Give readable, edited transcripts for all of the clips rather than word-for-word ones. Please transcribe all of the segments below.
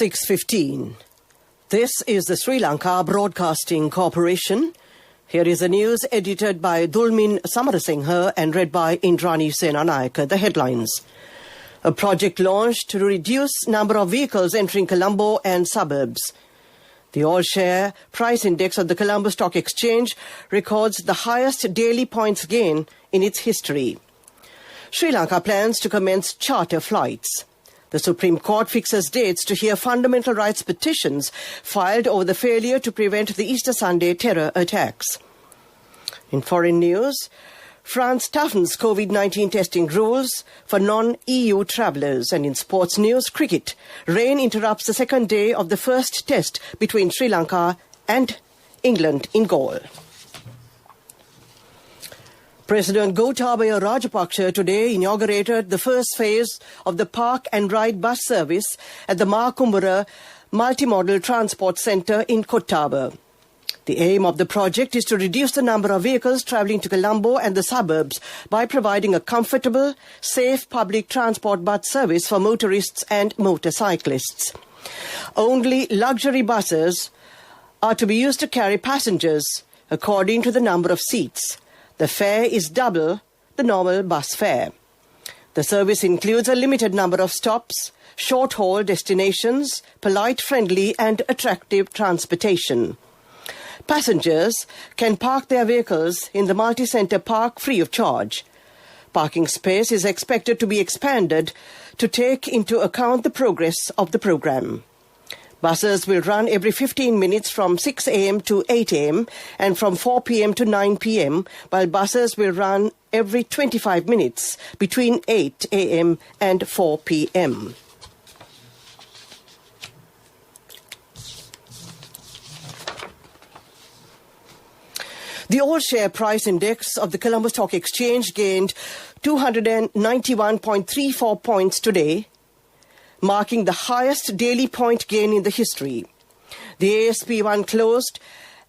6:15. This is the Sri Lanka Broadcasting Corporation. Here is the news edited by Dulmin Samarasinghe and read by Indrani Senanayake. The headlines. A project launched to reduce number of vehicles entering Colombo and suburbs. The all-share price index of the Colombo Stock Exchange records the highest daily points gain in its history. Sri Lanka plans to commence charter flights. The Supreme Court fixes dates to hear fundamental rights petitions filed over the failure to prevent the Easter Sunday terror attacks. In foreign news, France toughens COVID-19 testing rules for non-EU travellers. And in sports news, cricket. Rain interrupts the second day of the first test between Sri Lanka and England in Galle. President Gotabaya Rajapaksa today inaugurated the first phase of the Park and Ride bus service at the Makumbura Multimodal Transport Centre in Kottaba. The aim of the project is to reduce the number of vehicles travelling to Colombo and the suburbs by providing a comfortable, safe public transport bus service for motorists and motorcyclists. Only luxury buses are to be used to carry passengers according to the number of seats. The fare is double the normal bus fare. The service includes a limited number of stops, short-haul destinations, polite, friendly and attractive transportation. Passengers can park their vehicles in the multi-centre park free of charge. Parking space is expected to be expanded to take into account the progress of the programme. Buses will run every 15 minutes from 6 a.m. to 8 a.m. and from 4 p.m. to 9 p.m., while buses will run every 25 minutes between 8 a.m. and 4 p.m. The all-share price index of the Colombo Stock Exchange gained 291.34 points today, marking the highest daily point gain in the history. The ASP1 closed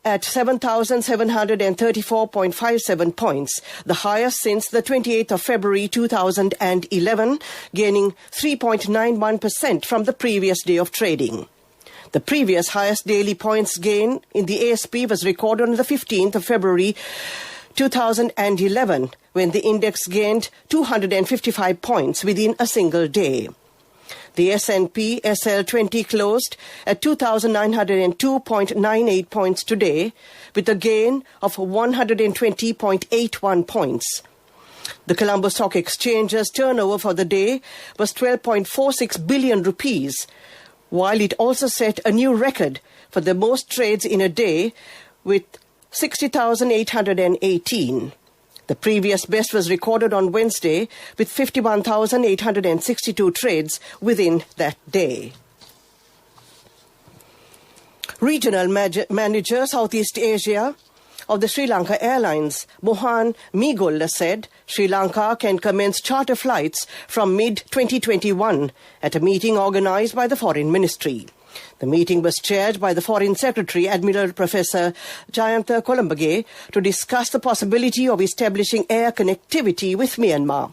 at 7,734.57 points, the highest since the 28th of February 2011, gaining 3.91% from the previous day of trading. The previous highest daily points gain in the ASP was recorded on the 15th of February 2011, when the index gained 255 points within a single day. The S&P SL20 closed at 2,902.98 points today, with a gain of 120.81 points. The Colombo Stock Exchange's turnover for the day was 12.46 billion rupees, while it also set a new record for the most trades in a day with 60,818. The previous best was recorded on Wednesday with 51,862 trades within that day. Regional Manager Southeast Asia of the Sri Lanka Airlines, Mohan Migolla, said Sri Lanka can commence charter flights from mid-2021 at a meeting organised by the Foreign Ministry. The meeting was chaired by the Foreign Secretary, Admiral Professor Jayantha Colombage, to discuss the possibility of establishing air connectivity with Myanmar.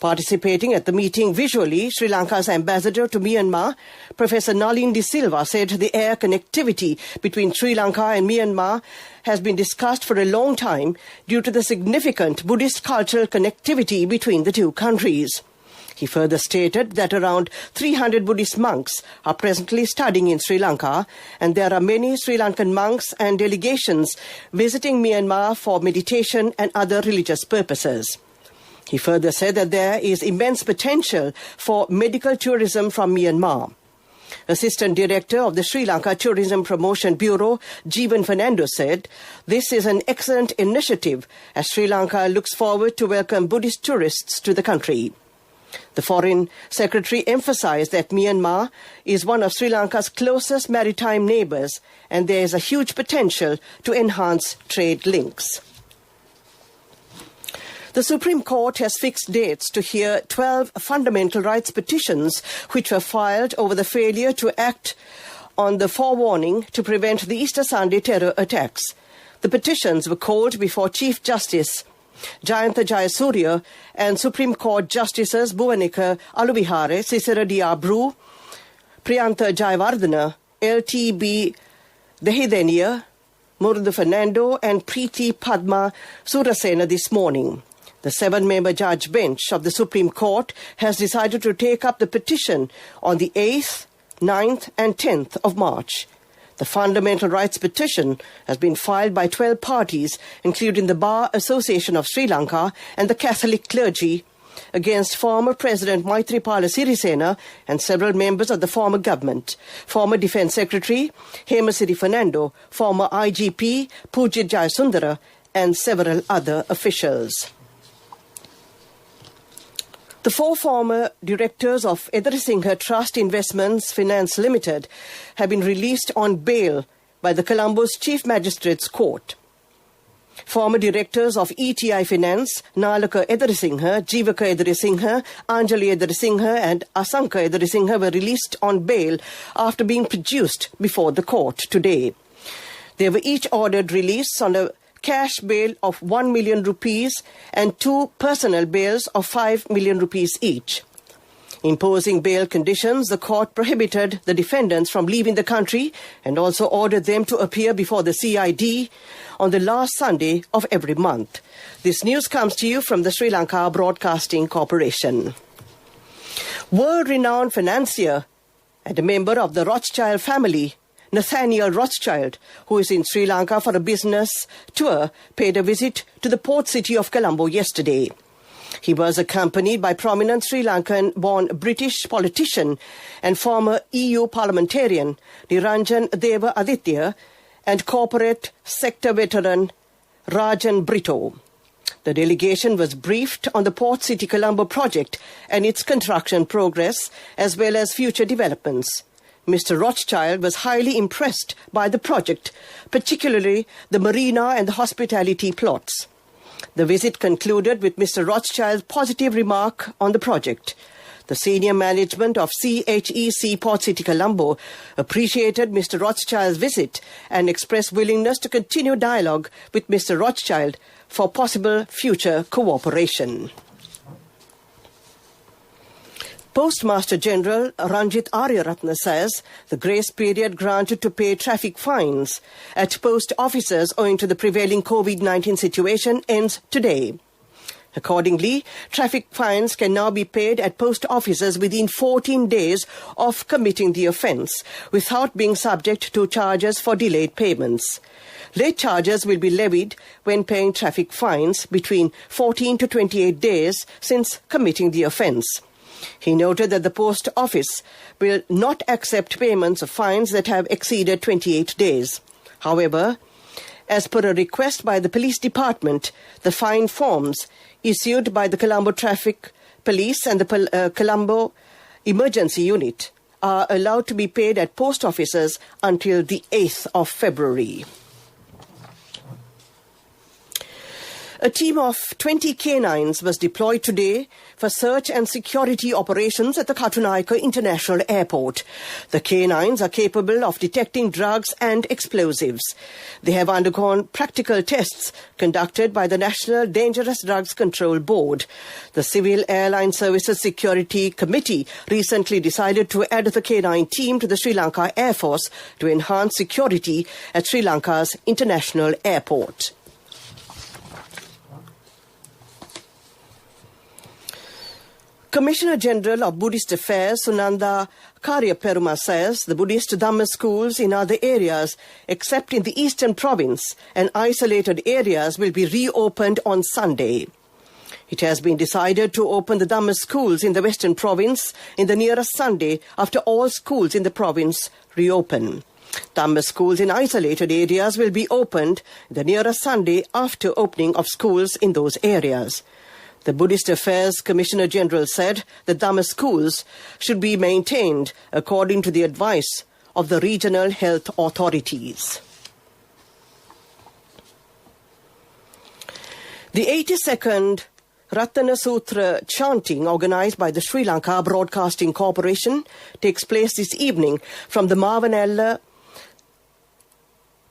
Participating at the meeting visually, Sri Lanka's ambassador to Myanmar, Professor Nalin De Silva, said the air connectivity between Sri Lanka and Myanmar has been discussed for a long time due to the significant Buddhist cultural connectivity between the two countries. He further stated that around 300 Buddhist monks are presently studying in Sri Lanka, and there are many Sri Lankan monks and delegations visiting Myanmar for meditation and other religious purposes. He further said that there is immense potential for medical tourism from Myanmar. Assistant Director of the Sri Lanka Tourism Promotion Bureau, Jeevan Fernando, said, "This is an excellent initiative as Sri Lanka looks forward to welcome Buddhist tourists to the country." The Foreign Secretary emphasized that Myanmar is one of Sri Lanka's closest maritime neighbors and there is a huge potential to enhance trade links. The Supreme Court has fixed dates to hear 12 fundamental rights petitions which were filed over the failure to act on the forewarning to prevent the Easter Sunday terror attacks. The petitions were called before Chief Justice Jayantha Jayasuriya and Supreme Court Justices Bhuvanika Aluvihare, Sisira Diabru, Priyantha Jayawardena, LTB Dehidenia, Murdu Fernando and Preeti Padma Surasena this morning. The 7-member judge bench of the Supreme Court has decided to take up the petition on the 8th, 9th and 10th of March. The Fundamental Rights Petition has been filed by 12 parties, including the Bar Association of Sri Lanka and the Catholic clergy, against former President Maithripala Sirisena and several members of the former government, former Defence Secretary Hemasiri Fernando, former IGP Pujit Jayasundara and several other officials. The 4 former directors of Edarisinghe Trust Investments Finance Limited have been released on bail by the Colombo's Chief Magistrates Court. Former directors of ETI Finance, Nalaka Edarisinghe, Jivaka Edarisinghe, Anjali Edarisinghe and Asanka Edarisinghe were released on bail after being produced before the court today. They were each ordered release on a cash bail of 1 million rupees and 2 personal bails of 5 million rupees each. Imposing bail conditions, the court prohibited the defendants from leaving the country and also ordered them to appear before the CID on the last Sunday of every month. This news comes to you from the Sri Lanka Broadcasting Corporation. World-renowned financier and a member of the Rothschild family, Nathaniel Rothschild, who is in Sri Lanka for a business tour, paid a visit to the port city of Colombo yesterday. He was accompanied by prominent Sri Lankan-born British politician and former EU parliamentarian Niranjan Deva Aditya and corporate sector veteran Rajan Brito. The delegation was briefed on the Port City Colombo project and its construction progress, as well as future developments. Mr. Rothschild was highly impressed by the project, particularly the marina and the hospitality plots. The visit concluded with Mr. Rothschild's positive remark on the project. The senior management of CHEC Port City Colombo appreciated Mr. Rothschild's visit and expressed willingness to continue dialogue with Mr. Rothschild for possible future cooperation. Postmaster General Ranjit Aryaratne says the grace period granted to pay traffic fines at post offices owing to the prevailing COVID-19 situation ends today. Accordingly, traffic fines can now be paid at post offices within 14 days of committing the offence, without being subject to charges for delayed payments. Late charges will be levied when paying traffic fines between 14 to 28 days since committing the offence. He noted that the post office will not accept payments of fines that have exceeded 28 days. However, as per a request by the police department, the fine forms issued by the Colombo Traffic Police and the Colombo Emergency Unit are allowed to be paid at post offices until the 8th of February. A team of 20 canines was deployed today for search and security operations at the Katunaika International Airport. The canines are capable of detecting drugs and explosives. They have undergone practical tests conducted by the National Dangerous Drugs Control Board. The Civil Airline Services Security Committee recently decided to add the canine team to the Sri Lanka Air Force to enhance security at Sri Lanka's international airport. Commissioner General of Buddhist Affairs Sunanda Karyaperuma says the Buddhist Dhamma schools in other areas, except in the Eastern Province and isolated areas, will be reopened on Sunday. It has been decided to open the Dhamma schools in the Western Province in the nearest Sunday after all schools in the province reopen. Dhamma schools in isolated areas will be opened the nearest Sunday after opening of schools in those areas. The Buddhist Affairs Commissioner General said that Dhamma schools should be maintained according to the advice of the regional health authorities. The 82nd Ratana Sutra chanting organised by the Sri Lanka Broadcasting Corporation takes place this evening from the Mavanella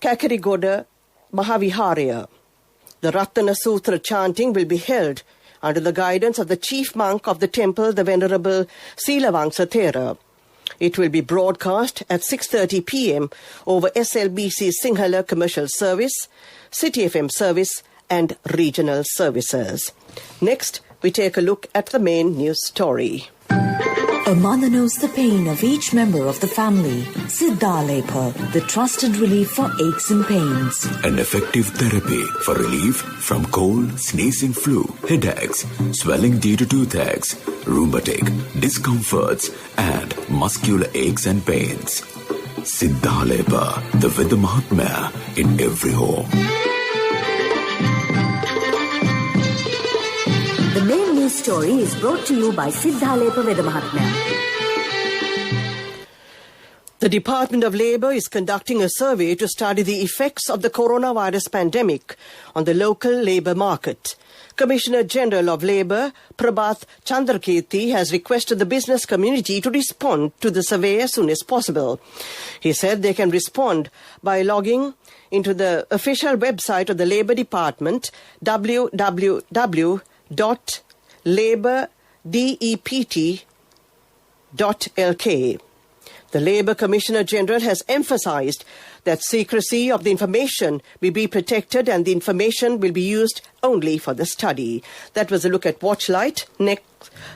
Kakarigoda Mahaviharaya. The Ratana Sutra chanting will be held under the guidance of the chief monk of the temple, the Venerable Silavangsa Thera. It will be broadcast at 6:30 p.m. over SLBC Sinhala Commercial Service, City FM service and regional services. Next, we take a look at the main news story. A mother knows the pain of each member of the family. Siddhalepa, the trusted relief for aches and pains. An effective therapy for relief from cold, sneezing, flu, headaches, swelling due to toothaches, rheumatic, discomforts, and muscular aches and pains. Siddhalepa, the Veda Mahatmya in every home. The main news story is brought to you by Siddhalepa Veda Mahatmya. The Department of Labour is conducting a survey to study the effects of the coronavirus pandemic on the local labour market. Commissioner General of Labour, Prabhat Chandrakirti, has requested the business community to respond to the survey as soon as possible. He said they can respond by logging into the official website of the Labour Department, www.labourdept.lk. The Labour Commissioner General has emphasised that secrecy of the information will be protected and the information will be used only for the study. That was a look at Watchlight.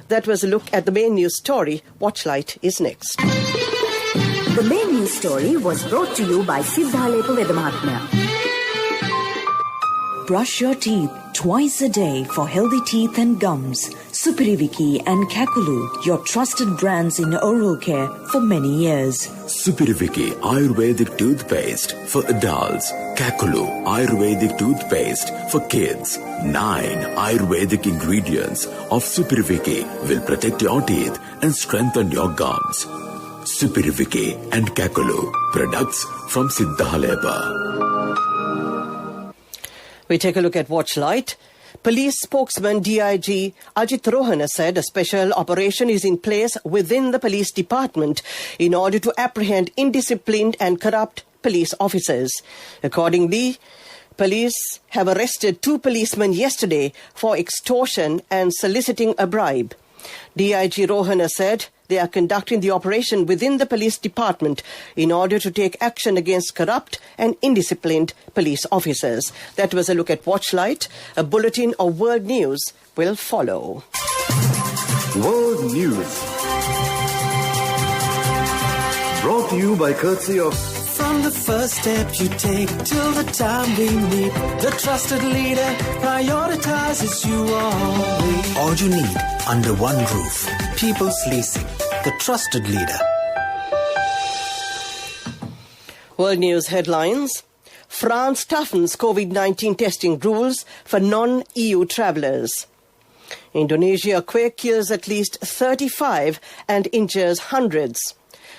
That was a look at the main news story. Watchlight is next. The main news story was brought to you by Siddhalepa Veda Mahatmya. Brush your teeth twice a day for healthy teeth and gums. Supiriviki and Kakulu, your trusted brands in oral care for many years. Supiriviki Ayurvedic toothpaste for adults. Kakulu Ayurvedic toothpaste for kids. 9 Ayurvedic ingredients of Supiriviki will protect your teeth and strengthen your gums. Supiriviki and Kakulu, products from Siddhalepa. We take a look at Watchlight. Police spokesman DIG Ajit Rohana said a special operation is in place within the police department in order to apprehend indisciplined and corrupt police officers. Accordingly, police have arrested 2 policemen yesterday for extortion and soliciting a bribe. DIG Rohana said they are conducting the operation within the police department in order to take action against corrupt and indisciplined police officers. That was a look at Watchlight. A bulletin of world news will follow. World News. Brought to you by courtesy of... From the first step you take till the time we meet, the trusted leader prioritizes you always. All you need under one roof. People's Leasing, the trusted leader. World News headlines. France toughens COVID-19 testing rules for non-EU travellers. Indonesia quake kills at least 35 and injures hundreds.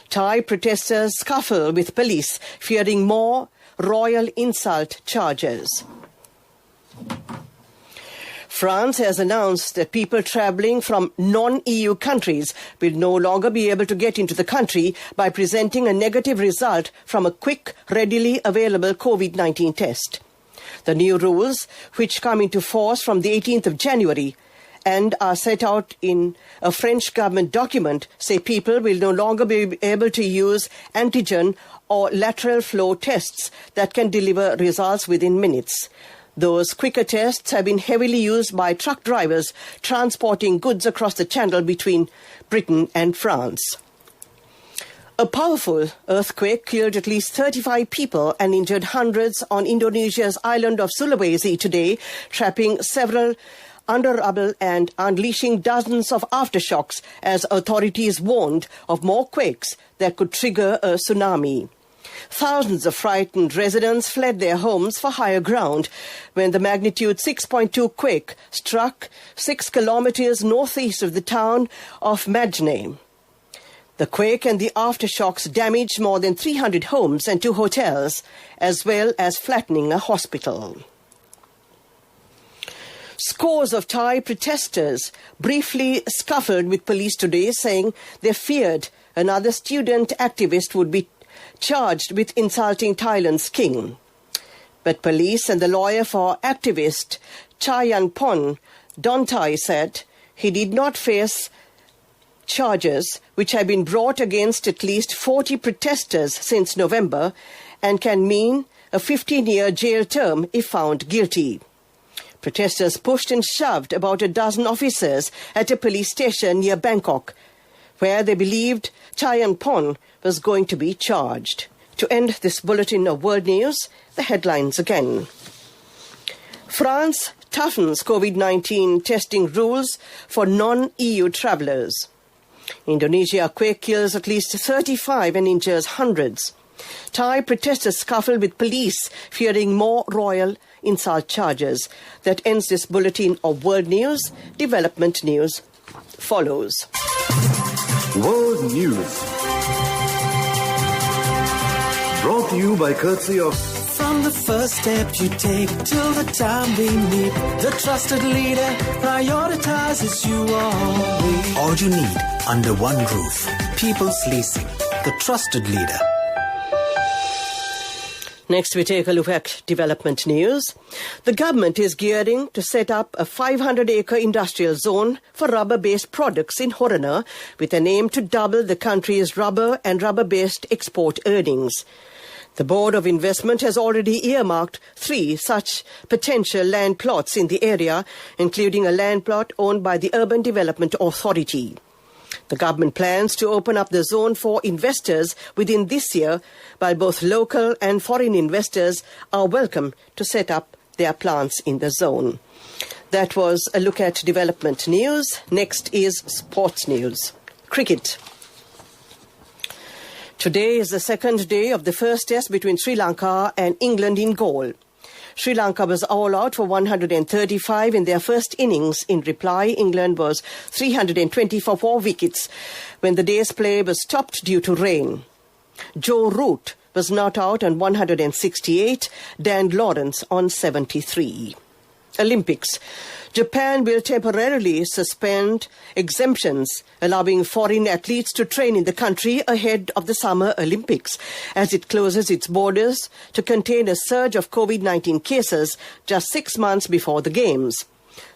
Thai protesters scuffle with police, fearing more royal insult charges. France has announced that people travelling from non-EU countries will no longer be able to get into the country by presenting a negative result from a quick, readily available COVID-19 test. The new rules, which come into force from the 18th of January, and are set out in a French government document, say people will no longer be able to use antigen or lateral flow tests that can deliver results within minutes. Those quicker tests have been heavily used by truck drivers transporting goods across the channel between Britain and France. A powerful earthquake killed at least 35 people and injured hundreds on Indonesia's island of Sulawesi today, trapping several under rubble and unleashing dozens of aftershocks as authorities warned of more quakes that could trigger a tsunami. Thousands of frightened residents fled their homes for higher ground when the magnitude 6.2 quake struck 6 kilometers northeast of the town of Majene. The quake and the aftershocks damaged more than 300 homes and 2 hotels, as well as flattening a hospital. Scores of Thai protesters briefly scuffled with police today, saying they feared another student activist would be charged with insulting Thailand's king. But police and the lawyer for activist Chayanpon Dontai said he did not face charges which have been brought against at least 40 protesters since November and can mean a 15-year jail term if found guilty. Protesters pushed and shoved about a dozen officers at a police station near Bangkok, where they believed Chayanpon was going to be charged. To end this bulletin of world news, the headlines again. France toughens COVID-19 testing rules for non-EU travellers. Indonesia quake kills at least 35 and injures hundreds. Thai protesters scuffle with police, fearing more royal insult charges. That ends this bulletin of world news. Development news follows. World News. Brought to you by courtesy of... From the first step you take till the time we meet, the trusted leader prioritizes you always. All you need under one roof. People's Leasing, the trusted leader. Next, we take a look at development news. The government is gearing to set up a 500-acre industrial zone for rubber-based products in Horana with an aim to double the country's rubber and rubber-based export earnings. The Board of Investment has already earmarked 3 such potential land plots in the area, including a land plot owned by the Urban Development Authority. The government plans to open up the zone for investors within this year, while both local and foreign investors are welcome to set up their plants in the zone. That was a look at development news. Next is sports news. Cricket. Today is the second day of the first test between Sri Lanka and England in Galle. Sri Lanka was all out for 135 in their first innings. In reply, England was 320 for 4 wickets when the day's play was stopped due to rain. Joe Root was not out on 168, Dan Lawrence on 73. Olympics. Japan will temporarily suspend exemptions allowing foreign athletes to train in the country ahead of the Summer Olympics as it closes its borders to contain a surge of COVID-19 cases just 6 months before the Games.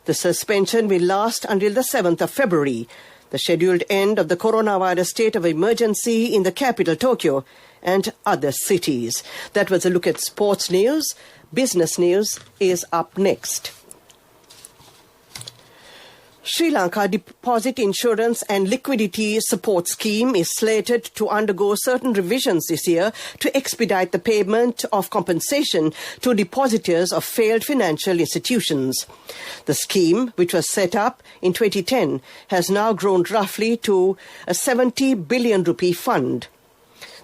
The suspension will last until the 7th of February, the scheduled end of the coronavirus state of emergency in the capital, Tokyo, and other cities. That was a look at sports news. Business news is up next. Sri Lanka Deposit Insurance and Liquidity Support Scheme is slated to undergo certain revisions this year to expedite the payment of compensation to depositors of failed financial institutions. The scheme, which was set up in 2010, has now grown roughly to a 70 billion rupee fund.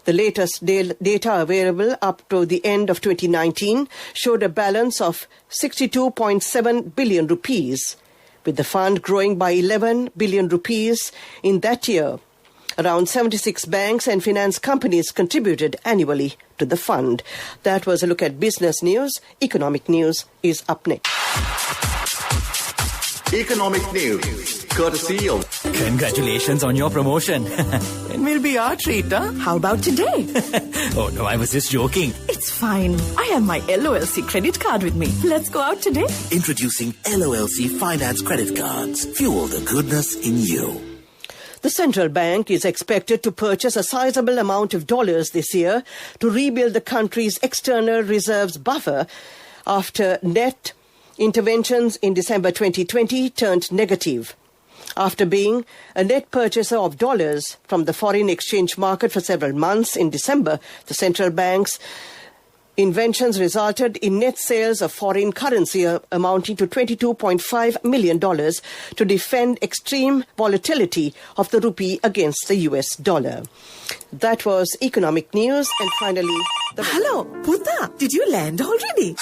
The latest data available up to the end of 2019 showed a balance of 62.7 billion rupees. With the fund growing by 11 billion rupees in that year. Around 76 banks and finance companies contributed annually to the fund. That was a look at business news. Economic news is up next. Economic News, courtesy of... Congratulations on your promotion. It will be our treat, huh? How about today? Oh, no, I was just joking. It's fine. I have my LOLC credit card with me. Let's go out today. Introducing LOLC Finance Credit Cards. Fuel the goodness in you. The central bank is expected to purchase a sizable amount of dollars this year to rebuild the country's external reserves buffer after net interventions in December 2020 turned negative. After being a net purchaser of dollars from the foreign exchange market for several months in December, the central bank's inventions resulted in net sales of foreign currency amounting to $22.5 million to defend extreme volatility of the rupee against the US dollar. That was economic news. And finally... Hello, Buddha. Did you land already?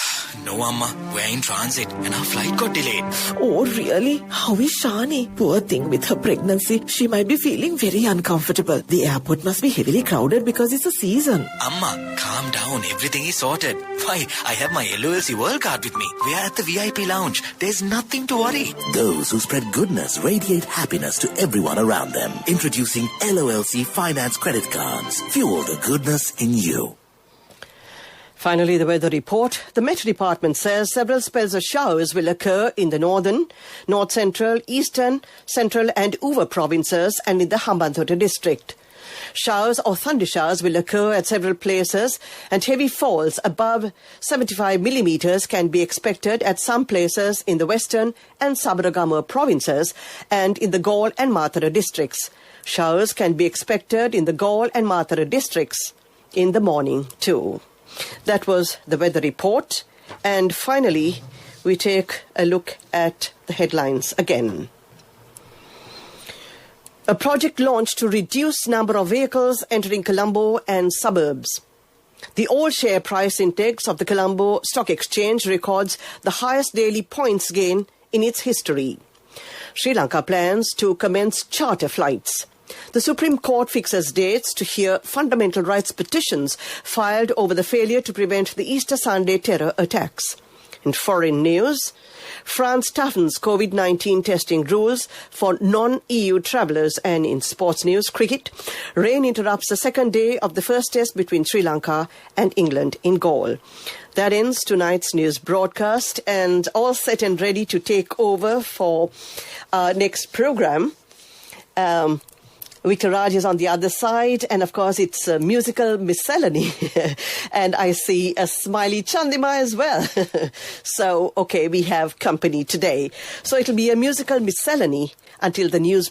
No, Amma. We're in transit and our flight got delayed. Oh, really? How is Shani? Poor thing with her pregnancy. She might be feeling very uncomfortable. The airport must be heavily crowded because it's a season. Amma, calm down. Everything is sorted. Why, I have my LOLC World Card with me. We are at the VIP lounge. There's nothing to worry. Those who spread goodness radiate happiness to everyone around them. Introducing LOLC Finance Credit Cards. Fuel the goodness in you. Finally, the weather report. The Met Department says several spells of showers will occur in the northern, north central, eastern, central and Uva provinces and in the Hambantota district. Showers or thunder showers will occur at several places and heavy falls above 75 millimeters can be expected at some places in the western and Sabaragamuwa provinces and in the Galle and Matara districts. Showers can be expected in the Galle and Matara districts in the morning too. That was the weather report. And finally, we take a look at the headlines again. A project launched to reduce number of vehicles entering Colombo and suburbs. The all-share price index of the Colombo Stock Exchange records the highest daily points gain in its history. Sri Lanka plans to commence charter flights. The Supreme Court fixes dates to hear fundamental rights petitions filed over the failure to prevent the Easter Sunday terror attacks. In foreign news, France toughens COVID-19 testing rules for non-EU travellers. And in sports news, cricket, rain interrupts the second day of the first test between Sri Lanka and England in Galle. That ends tonight's news broadcast, and all set and ready to take over for our next programme. Victor Raj is on the other side, and of course it's a musical miscellany. And I see a smiley Chandima as well. So, okay, we have company today. So it'll be a musical miscellany until the news